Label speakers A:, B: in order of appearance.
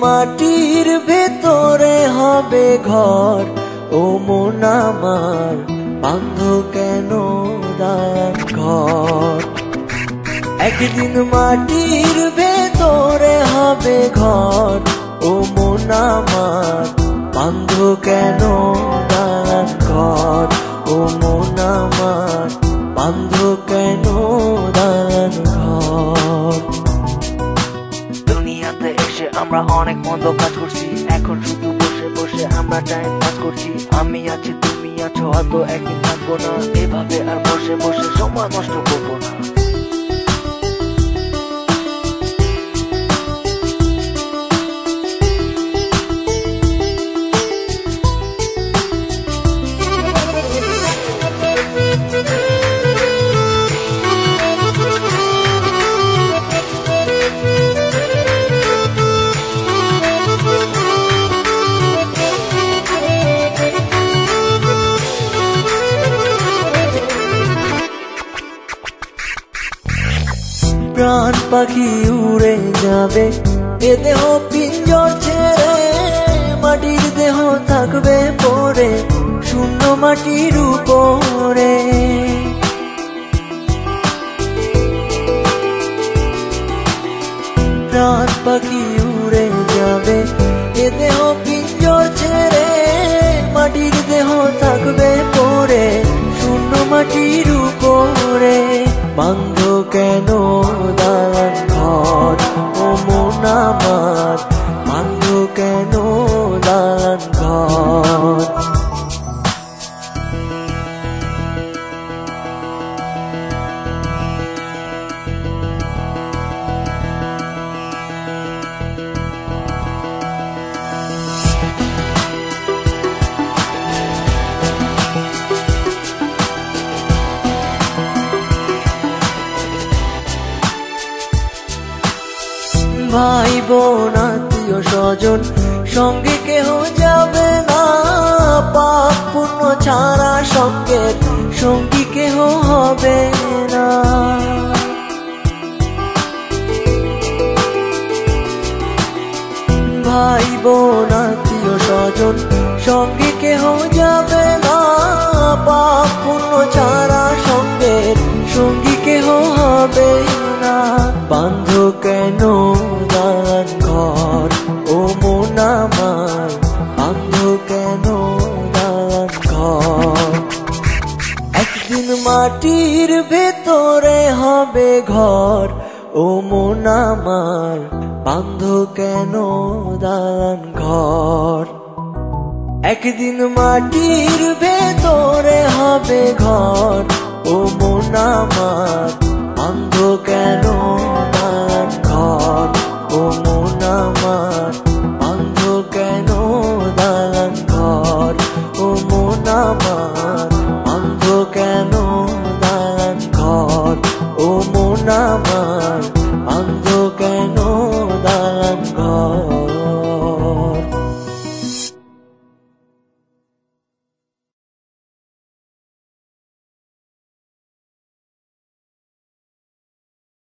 A: মাটির ভেতরে হবে ঘর, ও মন আমার বাঁধ কেন দালান ঘর। একদিন মাটির ভেতরে হবে ঘর, ও মন আমার বাঁধ কেন দালান ঘর, ও মন আমার বাঁধ কেন দালান ঘর।
B: দুনিয়াতে এসে আমরা অনেক মন্দ কাজ করছি, এখন শুধু বসে বসে আমরা টাইম পাস করছি। আমি আছি তুমি আছো, হয়তো একদিন থাকবো না, এভাবে আর বসে বসে সময় নষ্ট করবো না।
A: প্রাণ পাখি উড়ে যাবে এ দেহ পিঞ্জর ছেড়ে, মাটির দেহ থাকবে পড়ে শূন্য মাটির উপরে। প্রাণ পাখি উড়ে যাবে এ দেহ পিঞ্জর ছেড়ে, মাটির দেহ থাকবে পড়ে শূন্য মাটির উপরে। বাঁধ কেন দালান ঘর, ও মন আমার বাঁধ কেন দালান ঘর। ভাই বোন আত্মীয় স্বজন সঙ্গে কেহ যাবে না, পাপ পুণ্য ছাড়া সঙ্গের সঙ্গী কেহ হবে না। ভাই বোন আত্মীয় স্বজন সঙ্গে কেহ যাবে না, পাপ পুণ্য ছাড়া সঙ্গের সঙ্গী কেহ হবে না। বাঁধ কেন দালান ঘর, ও মন আমার বাঁধ কেন দালান ঘর। একদিন মাটির ভেতরে হবে ঘর, ও মন আমার বাঁধ কেন দালান ঘর। একদিন মাটির ভেতরে হবে ঘর,